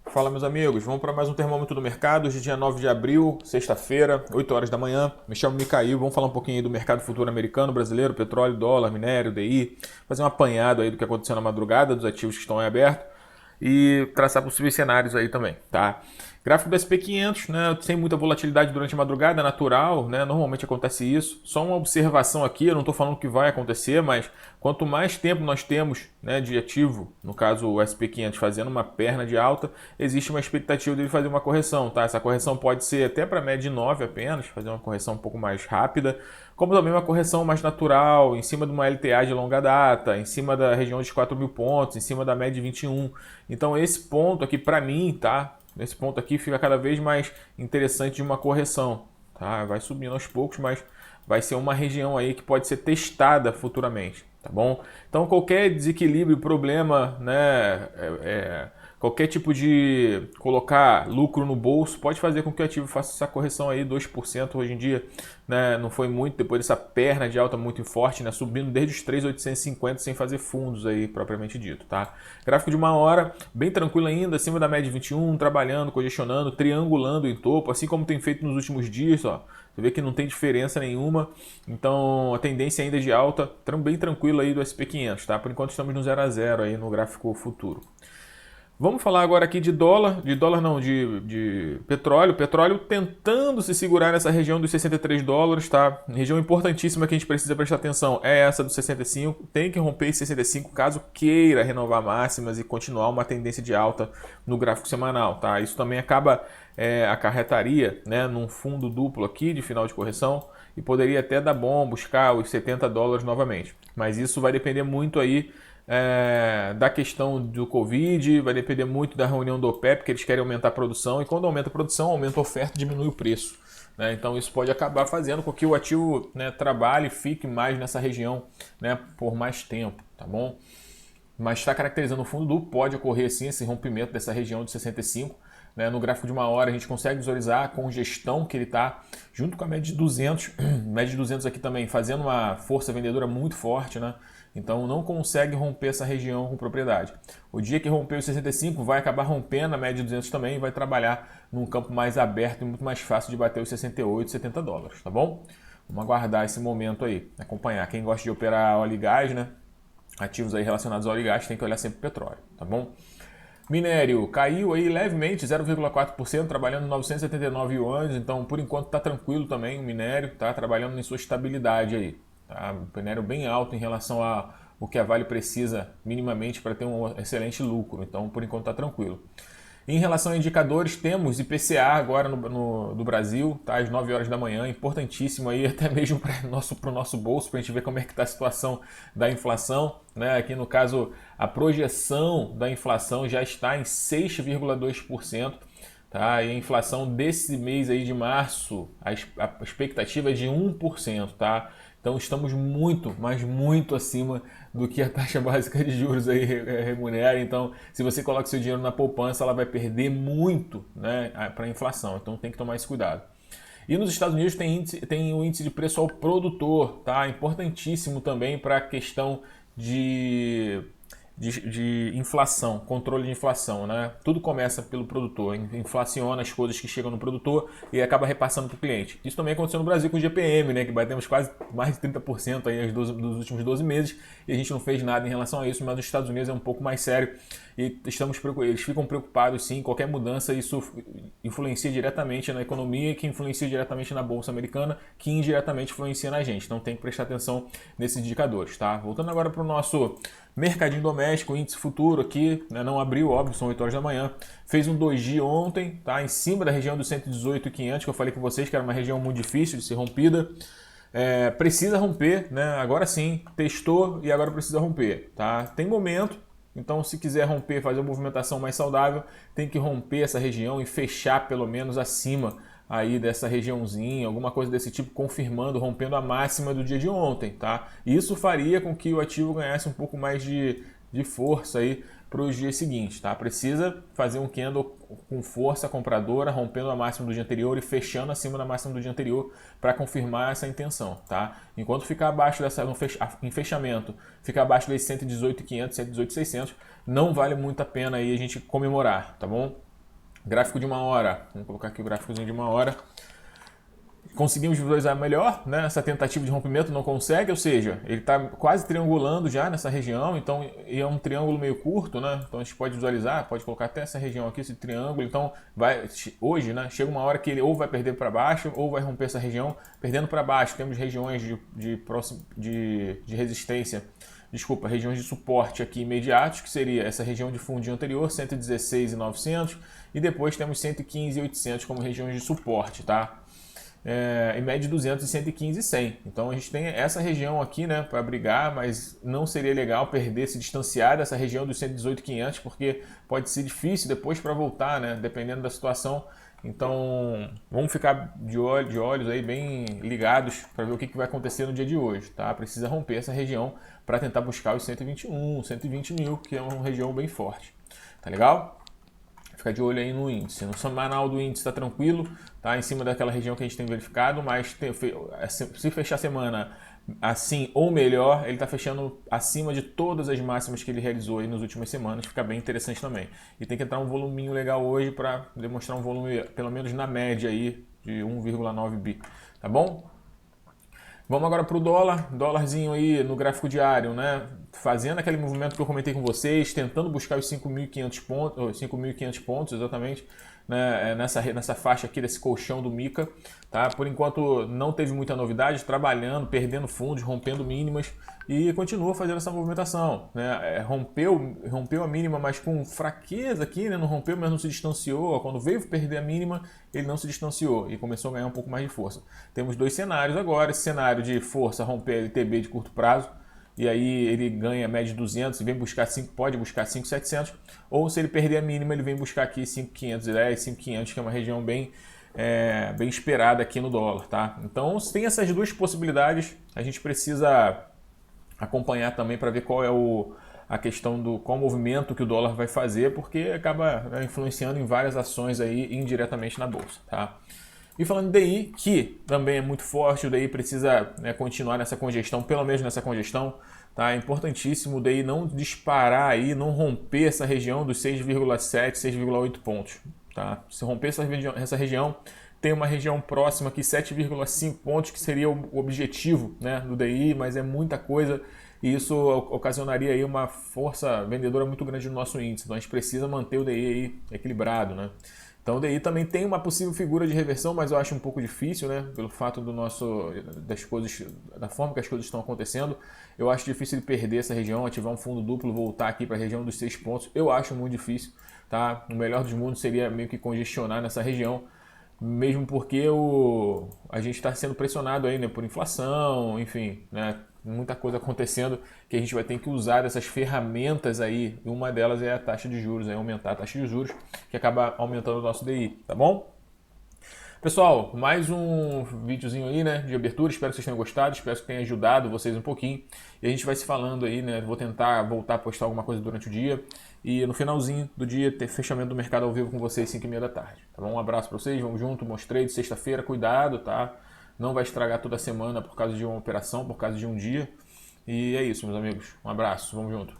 Fala, meus amigos, vamos para mais um termômetro do mercado. Hoje é dia 9 de abril, sexta-feira, 8 horas da manhã. Me chamo Micael, vamos falar um pouquinho aí do mercado futuro americano, brasileiro, petróleo, dólar, minério, DI, fazer um apanhado aí do que aconteceu na madrugada, dos ativos que estão em aberto e traçar possíveis cenários aí também, tá? Gráfico do SP500, né, sem muita volatilidade durante a madrugada, natural, né, normalmente acontece isso. Só uma observação aqui, eu não estou falando que vai acontecer, mas quanto mais tempo nós temos, né, de ativo, no caso o SP500 fazendo uma perna de alta, existe uma expectativa dele fazer uma correção, tá? Essa correção pode ser até para média de 9 apenas, fazer uma correção um pouco mais rápida, como também uma correção mais natural, em cima de uma LTA de longa data, em cima da região de 4.000 pontos, em cima da média de 21. Então esse ponto aqui para mim, tá? Nesse ponto aqui fica cada vez mais interessante de uma correção, tá? Vai subindo aos poucos, mas vai ser uma região aí que pode ser testada futuramente, tá bom? Então qualquer desequilíbrio, problema, né, qualquer tipo de colocar lucro no bolso pode fazer com que o ativo faça essa correção aí 2% hoje em dia, né? Não foi muito depois dessa perna de alta muito forte, né? Subindo desde os 3.850 sem fazer fundos aí propriamente dito, tá? Gráfico de uma hora, bem tranquilo ainda, acima da média de 21, trabalhando, congestionando, triangulando em topo, assim como tem feito nos últimos dias, ó. Você vê que não tem diferença nenhuma, então a tendência ainda é de alta, bem tranquilo aí do SP500, tá? Por enquanto estamos no 0 a 0 aí no gráfico futuro. Vamos falar agora aqui de dólar não, de petróleo. Petróleo tentando se segurar nessa região dos 63 dólares, tá? Região importantíssima que a gente precisa prestar atenção é essa dos 65. Tem que romper esse 65 caso queira renovar máximas e continuar uma tendência de alta no gráfico semanal, tá? Isso também acarretaria, né, num fundo duplo aqui de final de correção e poderia até dar bom buscar os 70 dólares novamente. Mas isso vai depender muito aí da questão do Covid, vai depender muito da reunião do OPEP, que eles querem aumentar a produção, e quando aumenta a produção, aumenta a oferta e diminui o preço, né? Então isso pode acabar fazendo com que o ativo, né, trabalhe e fique mais nessa região, né, por mais tempo, tá bom? Mas está caracterizando o fundo duplo, pode ocorrer sim esse rompimento dessa região de 65, né? No gráfico de uma hora a gente consegue visualizar a congestão que ele está, junto com a média de 200, média de 200 aqui também, fazendo uma força vendedora muito forte, né? Então não consegue romper essa região com propriedade. O dia que romper os 65 vai acabar rompendo a média de 200 também e vai trabalhar num campo mais aberto e muito mais fácil de bater os 68, 70 dólares, tá bom? Vamos aguardar esse momento aí, acompanhar. Quem gosta de operar óleo e gás, né? Ativos aí relacionados ao óleo e gás, tem que olhar sempre o petróleo, tá bom? Minério caiu aí levemente, 0,4%, trabalhando em 979 yuans, então por enquanto está tranquilo também o minério, tá trabalhando em sua estabilidade aí. Tá? O minério bem alto em relação a o que a Vale precisa minimamente para ter um excelente lucro, então por enquanto está tranquilo. Em relação a indicadores, temos IPCA agora do Brasil, tá? Às 9 horas da manhã, importantíssimo aí até mesmo para o nosso bolso, para a gente ver como é que está a situação da inflação, né? Aqui no caso, a projeção da inflação já está em 6,2%. Tá? E a inflação desse mês aí de março, a expectativa é de 1%, tá? Então estamos muito, mas muito acima do que a taxa básica de juros aí remunera. Então, se você coloca seu dinheiro na poupança, ela vai perder muito, né, para a inflação. Então tem que tomar esse cuidado. E nos Estados Unidos tem o índice de preço ao produtor, tá? Importantíssimo também para a questão de inflação, controle de inflação, né? Tudo começa pelo produtor, inflaciona as coisas que chegam no produtor e acaba repassando para o cliente. Isso também aconteceu no Brasil com o GPM, né? Que batemos quase mais de 30% aí nos últimos 12 meses e a gente não fez nada em relação a isso, mas nos Estados Unidos é um pouco mais sério e eles ficam preocupados sim, qualquer mudança isso influencia diretamente na economia, que influencia diretamente na Bolsa Americana, que indiretamente influencia na gente. Então tem que prestar atenção nesses indicadores, tá? Voltando agora para o nosso mercadinho doméstico, o índice futuro aqui, né, não abriu, óbvio, são 8 horas da manhã. Fez um doji ontem, tá? Em cima da região dos 118.500, que eu falei com vocês que era uma região muito difícil de ser rompida. Precisa romper, né? Agora sim, testou e agora precisa romper, tá? Tem momento, então se quiser romper, fazer uma movimentação mais saudável, tem que romper essa região e fechar pelo menos acima aí dessa regiãozinha, alguma coisa desse tipo, confirmando, rompendo a máxima do dia de ontem, tá? Isso faria com que o ativo ganhasse um pouco mais de força aí para os dias seguintes, tá? Precisa fazer um candle com força compradora, rompendo a máxima do dia anterior e fechando acima da máxima do dia anterior para confirmar essa intenção, tá? Enquanto ficar abaixo em fechamento, ficar abaixo desses 118.500, 118.600, não vale muito a pena aí a gente comemorar, tá bom? Gráfico de 1 hora, vamos colocar aqui o gráficozinho de 1 hora. Conseguimos visualizar melhor, né? Essa tentativa de rompimento não consegue, ou seja, ele está quase triangulando já nessa região, então é um triângulo meio curto, né? Então a gente pode visualizar, pode colocar até essa região aqui, esse triângulo. Então hoje, né? Chega uma hora que ele ou vai perder para baixo ou vai romper essa região. Perdendo para baixo, temos regiões de resistência, desculpa, regiões de suporte aqui imediatos, que seria essa região de fundinho anterior, 116.900, e depois temos 115.800 como regiões de suporte, tá? Em média 200 e 115 e 100. Então a gente tem essa região aqui, né, para brigar, mas não seria legal perder, se distanciar dessa região dos 118.500, porque pode ser difícil depois para voltar, né, dependendo da situação. Então vamos ficar de olhos aí bem ligados para ver o que vai acontecer no dia de hoje, tá? Precisa romper essa região para tentar buscar os 121, 120 mil, que é uma região bem forte, tá legal? Fica de olho aí no índice. No semanal do índice está tranquilo, tá em cima daquela região que a gente tem verificado, mas se fechar a semana assim ou melhor, ele está fechando acima de todas as máximas que ele realizou aí nas últimas semanas, fica bem interessante também. E tem que entrar um voluminho legal hoje para demonstrar um volume, pelo menos na média aí, de 1,9 bi, tá bom? Vamos agora para o dólar, dólarzinho aí no gráfico diário, né? Fazendo aquele movimento que eu comentei com vocês, tentando buscar os 5.500 pontos, 5.500 pontos exatamente, né? Nessa faixa aqui desse colchão do Mica, tá? Por enquanto não teve muita novidade, trabalhando, perdendo fundos, rompendo mínimas e continua fazendo essa movimentação, né? Rompeu a mínima, mas com fraqueza aqui, né? Não rompeu, mas não se distanciou. Quando veio perder a mínima, ele não se distanciou e começou a ganhar um pouco mais de força. Temos dois cenários agora, esse cenário de força, romper a LTB de curto prazo, e aí ele ganha média de 200 e vem buscar pode buscar 5.700, ou se ele perder a mínima, ele vem buscar aqui 5.510, 5.500, que é uma região bem esperada aqui no dólar, tá? Então, se tem essas duas possibilidades, a gente precisa acompanhar também para ver qual é a questão do qual movimento que o dólar vai fazer, porque acaba, né, influenciando em várias ações aí indiretamente na bolsa, tá? E falando de DI, que também é muito forte, o DI precisa, né, continuar nessa congestão, pelo menos nessa congestão, tá? É importantíssimo o DI não disparar aí, não romper essa região dos 6,7, 6,8 pontos, tá? Se romper essa região, tem uma região próxima aqui, 7,5 pontos, que seria o objetivo, né, do DI, mas é muita coisa e isso ocasionaria aí uma força vendedora muito grande no nosso índice. Então a gente precisa manter o DI aí equilibrado, né? Então o DI também tem uma possível figura de reversão, mas eu acho um pouco difícil, né? Pelo fato da forma que as coisas estão acontecendo. Eu acho difícil ele perder essa região, ativar um fundo duplo, voltar aqui para a região dos 6 pontos. Eu acho muito difícil, tá? O melhor dos mundos seria meio que congestionar nessa região, mesmo porque a gente está sendo pressionado aí, né, por inflação, enfim, né? Muita coisa acontecendo que a gente vai ter que usar dessas ferramentas aí. E uma delas é a taxa de juros, aumentar a taxa de juros, que acaba aumentando o nosso DI, tá bom? Pessoal, mais um videozinho aí, né, de abertura. Espero que vocês tenham gostado, espero que tenha ajudado vocês um pouquinho. E a gente vai se falando aí, né? Vou tentar voltar a postar alguma coisa durante o dia. E no finalzinho do dia, ter fechamento do mercado ao vivo com vocês, 5h30 da tarde. Tá bom? Um abraço para vocês, vamos junto. Mostrei de sexta-feira, cuidado, tá? Não vai estragar toda a semana por causa de uma operação, por causa de um dia. E é isso, meus amigos. Um abraço, vamos junto.